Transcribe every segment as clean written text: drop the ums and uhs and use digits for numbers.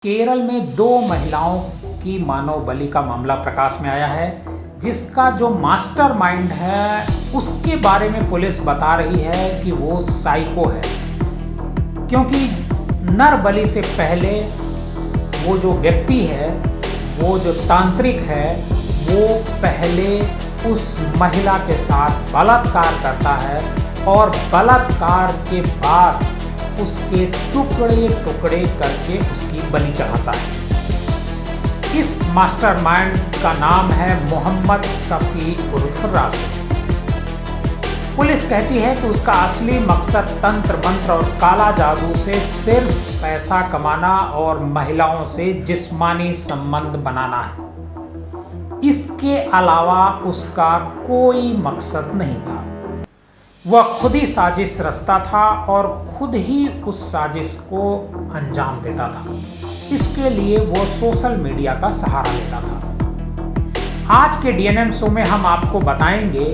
केरल में दो महिलाओं की मानव बलि का मामला प्रकाश में आया है, जिसका जो मास्टरमाइंड है उसके बारे में पुलिस बता रही है कि वो साइको है। क्योंकि नर बलि से पहले वो जो व्यक्ति है, वो जो तांत्रिक है, वो पहले उस महिला के साथ बलात्कार करता है और बलात्कार के बाद उसके टुकड़े टुकड़े करके उसकी बलि चढ़ाता है। इस मास्टरमाइंड का नाम है मोहम्मद सफ़ी उर्फ राशिद। पुलिस कहती है कि उसका असली मकसद तंत्र मंत्र और काला जादू से सिर्फ पैसा कमाना और महिलाओं से जिस्मानी संबंध बनाना है। इसके अलावा उसका कोई मकसद नहीं था। वह खुद ही साजिश रचता था और खुद ही उस साजिश को अंजाम देता था। इसके लिए वो सोशल मीडिया का सहारा लेता था। आज के डीएनएम शो में हम आपको बताएंगे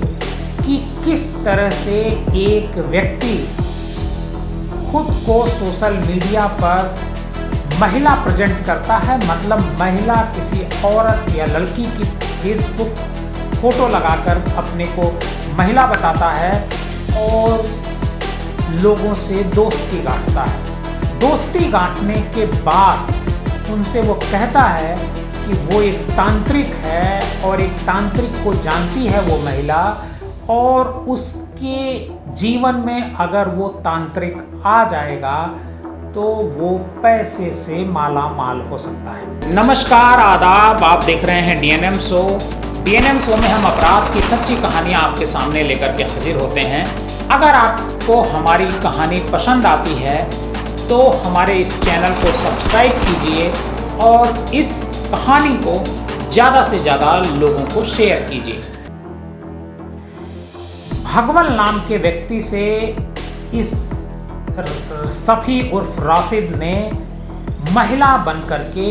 कि किस तरह से एक व्यक्ति खुद को सोशल मीडिया पर महिला प्रेजेंट करता है, मतलब महिला किसी औरत या लड़की की फेसबुक फोटो लगाकर अपने को महिला बताता है और लोगों से दोस्ती गांठता है। दोस्ती गांठने के बाद उनसे वो कहता है कि वो एक तांत्रिक है और एक तांत्रिक को जानती है वो महिला, और उसके जीवन में अगर वो तांत्रिक आ जाएगा तो वो पैसे से माला माल हो सकता है। नमस्कार, आदाब, आप देख रहे हैं डीएनएम शो। डीएनएम शो में हम अपराध की सच्ची कहानियां आपके सामने लेकर के हाजिर होते हैं। अगर आपको हमारी कहानी पसंद आती है तो हमारे इस चैनल को सब्सक्राइब कीजिए और इस कहानी को ज़्यादा से ज़्यादा लोगों को शेयर कीजिए। भगवान नाम के व्यक्ति से इस सफ़ी उर्फ राशिद ने महिला बन करके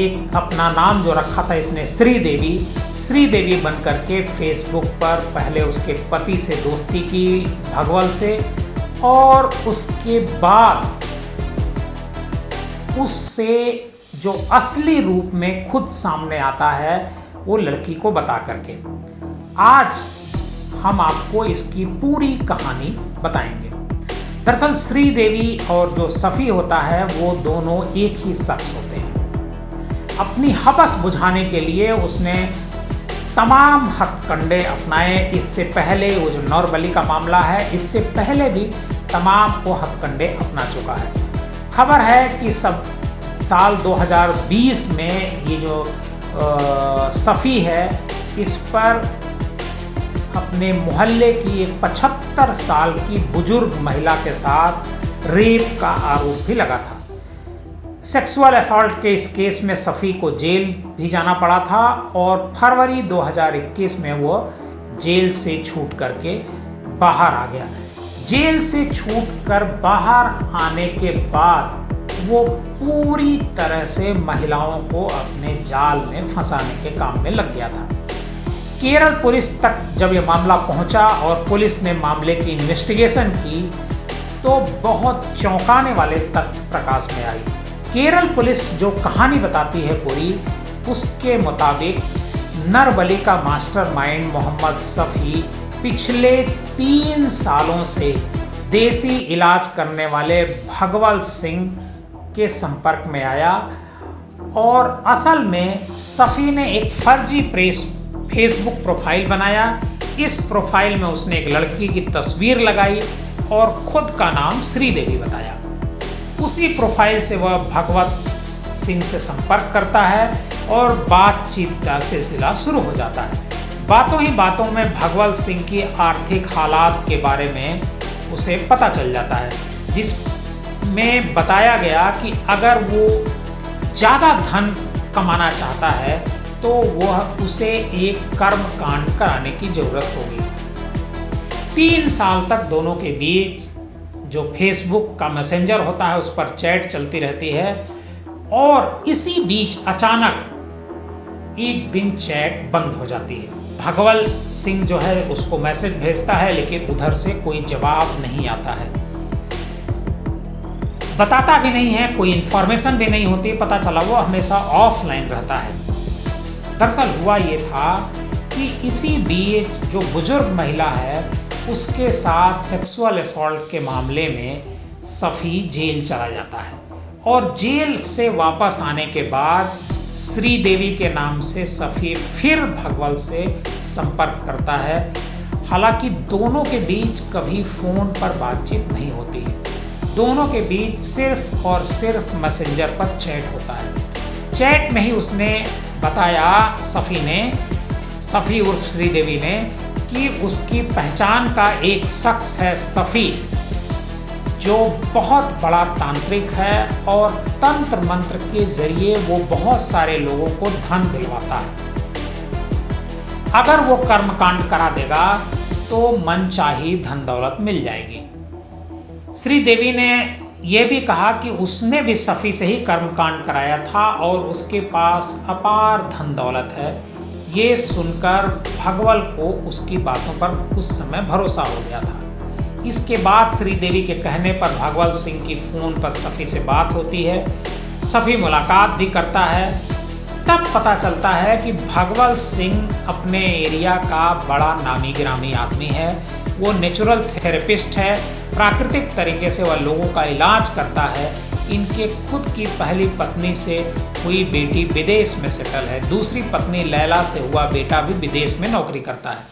एक अपना नाम जो रखा था इसने श्री देवी बन करके फेसबुक पर पहले उसके पति से दोस्ती की भगवल से, और उसके बाद उससे जो असली रूप में खुद सामने आता है वो लड़की को बता करके। आज हम आपको इसकी पूरी कहानी बताएंगे। दरअसल श्री देवी और जो सफ़ी होता है वो दोनों एक ही शख्स होते हैं। अपनी हवस बुझाने के लिए उसने तमाम हथकंडे अपनाए। इससे पहले वो जो नर बलि का मामला है, इससे पहले भी तमाम वो हथकंडे अपना चुका है। खबर है कि सब साल 2020 में ये जो सफ़ी है, इस पर अपने मोहल्ले की एक 75 साल की बुजुर्ग महिला के साथ रेप का आरोप भी लगा था। सेक्सुअल असॉल्ट के इस केस में सफ़ी को जेल भी जाना पड़ा था और फरवरी 2021 में वो जेल से छूट करके बाहर आ गया। जेल से छूट कर बाहर आने के बाद वो पूरी तरह से महिलाओं को अपने जाल में फंसाने के काम में लग गया था। केरल पुलिस तक जब ये मामला पहुंचा और पुलिस ने मामले की इन्वेस्टिगेशन की तो बहुत चौंकाने वाले तथ्य प्रकाश में आई। केरल पुलिस जो कहानी बताती है पूरी, उसके मुताबिक नर बलि का मास्टरमाइंड मोहम्मद सफ़ी पिछले 3 सालों से देसी इलाज करने वाले भगवल सिंह के संपर्क में आया, और असल में सफ़ी ने एक फर्जी फेसबुक प्रोफाइल बनाया। इस प्रोफाइल में उसने एक लड़की की तस्वीर लगाई और खुद का नाम श्री देवी बताया। उसी प्रोफाइल से वह भगवत सिंह से संपर्क करता है और बातचीत का सिलसिला शुरू हो जाता है। बातों ही बातों में भगवत सिंह की आर्थिक हालात के बारे में उसे पता चल जाता है, जिसमें बताया गया कि अगर वो ज़्यादा धन कमाना चाहता है तो वह उसे एक कर्म कांड कराने की ज़रूरत होगी। 3 साल तक दोनों के बीच जो फेसबुक का मैसेंजर होता है उस पर चैट चलती रहती है, और इसी बीच अचानक एक दिन चैट बंद हो जाती है। भगवल सिंह जो है उसको मैसेज भेजता है, लेकिन उधर से कोई जवाब नहीं आता है। बताता भी नहीं है, कोई इन्फॉर्मेशन भी नहीं होती, पता चला वो हमेशा ऑफलाइन रहता है। दरअसल हुआ ये था कि इसी बीच जो बुजुर्ग महिला है उसके साथ सेक्सुअल असॉल्ट के मामले में सफ़ी जेल चला जाता है और जेल से वापस आने के बाद श्रीदेवी के नाम से सफ़ी फिर भगवल से संपर्क करता है। हालांकि दोनों के बीच कभी फ़ोन पर बातचीत नहीं होती है, दोनों के बीच सिर्फ और सिर्फ मैसेंजर पर चैट होता है। चैट में ही उसने बताया सफ़ी उर्फ श्रीदेवी ने कि उसकी पहचान का एक शख्स है सफ़ी, जो बहुत बड़ा तांत्रिक है और तंत्र मंत्र के जरिए वो बहुत सारे लोगों को धन दिलवाता है। अगर वो कर्मकांड करा देगा तो मनचाही धन दौलत मिल जाएगी। श्रीदेवी ने यह भी कहा कि उसने भी सफ़ी से ही कर्मकांड कराया था और उसके पास अपार धन दौलत है। ये सुनकर भगवल को उसकी बातों पर उस समय भरोसा हो गया था। इसके बाद श्रीदेवी के कहने पर भगवल सिंह की फ़ोन पर सफ़ी से बात होती है, सफ़ी मुलाकात भी करता है। तब पता चलता है कि भगवल सिंह अपने एरिया का बड़ा नामी गिरामी आदमी है। वो नेचुरल थेरेपिस्ट है, प्राकृतिक तरीके से वह लोगों का इलाज करता है। इनके खुद की पहली पत्नी से हुई बेटी विदेश में सेटल है, दूसरी पत्नी लैला से हुआ बेटा भी विदेश में नौकरी करता है।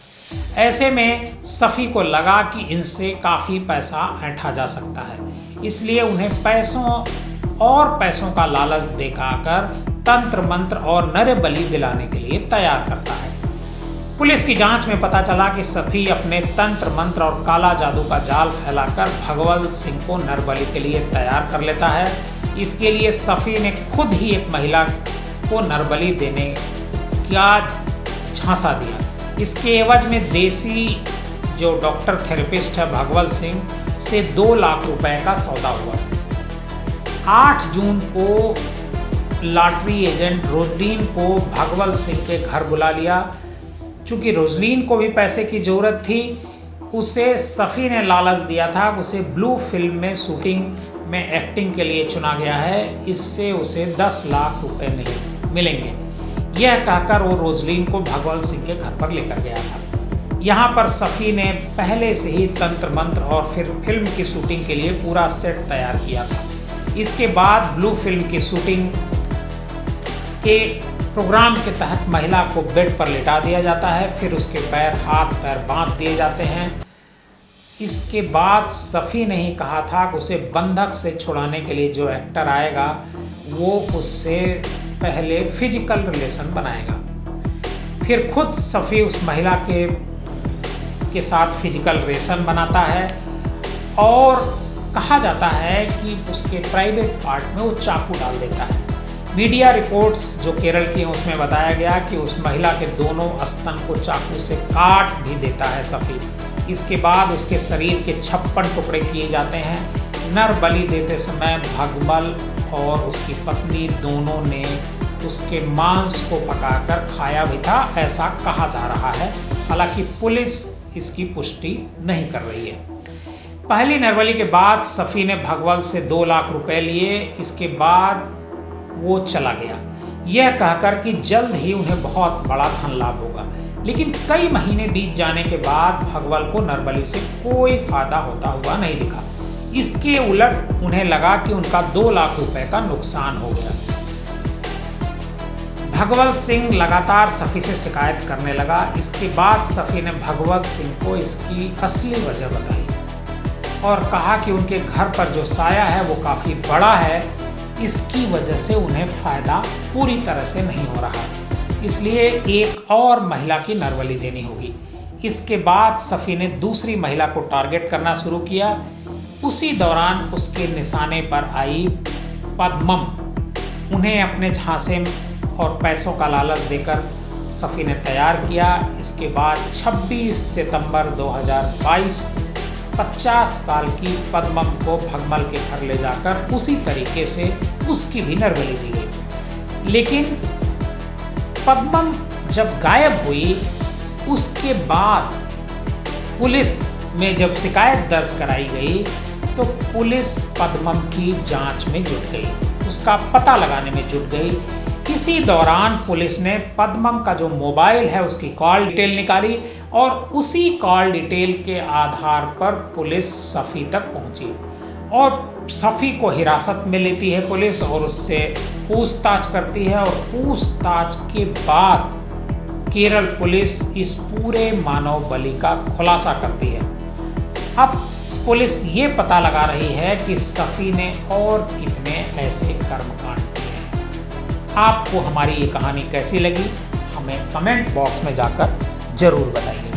ऐसे में सफ़ी को लगा कि इनसे काफ़ी पैसा ऐंठा जा सकता है, इसलिए उन्हें पैसों का लालच दिखाकर तंत्र मंत्र और नर बलि दिलाने के लिए तैयार करता है। पुलिस की जांच में पता चला कि सफ़ी अपने तंत्र मंत्र और काला जादू का जाल फैलाकर भगवल सिंह को नर बलि के लिए तैयार कर लेता है। इसके लिए सफ़ी ने खुद ही एक महिला को नर बलि देने का झांसा दिया। इसके एवज में देसी जो डॉक्टर थेरेपिस्ट है भगवल सिंह से 2 लाख रुपए का सौदा हुआ। 8 जून को लॉटरी एजेंट रोजलीन को भगवल सिंह के घर बुला लिया। चूँकि रोजलीन को भी पैसे की ज़रूरत थी, उसे सफ़ी ने लालच दिया था, उसे ब्लू फिल्म में शूटिंग में एक्टिंग के लिए चुना गया है, इससे उसे 10 लाख रुपए मिलेंगे। यह कहकर वो रोजलीन को भगवल सिंह के घर पर लेकर गया था। यहाँ पर सफ़ी ने पहले से ही तंत्र मंत्र और फिर फिल्म की शूटिंग के लिए पूरा सेट तैयार किया था। इसके बाद ब्लू फिल्म की शूटिंग के प्रोग्राम के तहत महिला को बेड पर लेटा दिया जाता है, फिर उसके हाथ पैर बांध दिए जाते हैं। इसके बाद सफ़ी ने ही कहा था कि उसे बंधक से छुड़ाने के लिए जो एक्टर आएगा वो उससे पहले फिजिकल रिलेशन बनाएगा। फिर खुद सफ़ी उस महिला के साथ फिजिकल रिलेशन बनाता है और कहा जाता है कि उसके प्राइवेट पार्ट में वो चाकू डाल देता है। मीडिया रिपोर्ट्स जो केरल की हैं उसमें बताया गया कि उस महिला के दोनों स्तन को चाकू से काट भी देता है सफ़ी। इसके बाद उसके शरीर के 56 टुकड़े किए जाते हैं। नर बलि देते समय भगवल और उसकी पत्नी दोनों ने उसके मांस को पकाकर खाया भी था, ऐसा कहा जा रहा है। हालांकि पुलिस इसकी पुष्टि नहीं कर रही है। पहली नरबली के बाद सफ़ी ने भगवल से 2 लाख रुपए लिए। इसके बाद वो चला गया, यह कहकर कि जल्द ही उन्हें बहुत बड़ा धन लाभ होगा। लेकिन कई महीने बीत जाने के बाद भगवल को नरबली से कोई फायदा होता हुआ नहीं दिखा। इसके उलट उन्हें लगा कि उनका 2 लाख रुपए का नुकसान हो गया। भगवल सिंह लगातार सफ़ी से शिकायत करने लगा। इसके बाद सफ़ी ने भगवल सिंह को इसकी असली वजह बताई और कहा कि उनके घर पर जो साया है वो काफ़ी बड़ा है, इसकी वजह से उन्हें फ़ायदा पूरी तरह से नहीं हो रहा, इसलिए एक और महिला की नरबली देनी होगी। इसके बाद सफ़ी ने दूसरी महिला को टारगेट करना शुरू किया। उसी दौरान उसके निशाने पर आई पद्मम। उन्हें अपने झांसे और पैसों का लालच देकर सफ़ी ने तैयार किया। इसके बाद 26 सितंबर 2022 50 साल की पद्मम को भगवल के घर ले जाकर उसी तरीके से उसकी भी नरबली दी गई। लेकिन पद्मम जब गायब हुई, उसके बाद पुलिस में जब शिकायत दर्ज कराई गई तो पुलिस पद्मम की जांच में जुट गई, उसका पता लगाने में जुट गई। इसी दौरान पुलिस ने पद्मम का जो मोबाइल है उसकी कॉल डिटेल निकाली और उसी कॉल डिटेल के आधार पर पुलिस सफ़ी तक पहुंची और सफ़ी को हिरासत में लेती है पुलिस और उससे पूछताछ करती है। और पूछताछ के बाद केरल पुलिस इस पूरे मानव बलि का खुलासा करती है। अब पुलिस ये पता लगा रही है कि सफ़ी ने और कितने ऐसे कर्मकांड किए हैं। आपको हमारी ये कहानी कैसी लगी हमें कमेंट बॉक्स में जाकर ज़रूर बताइए।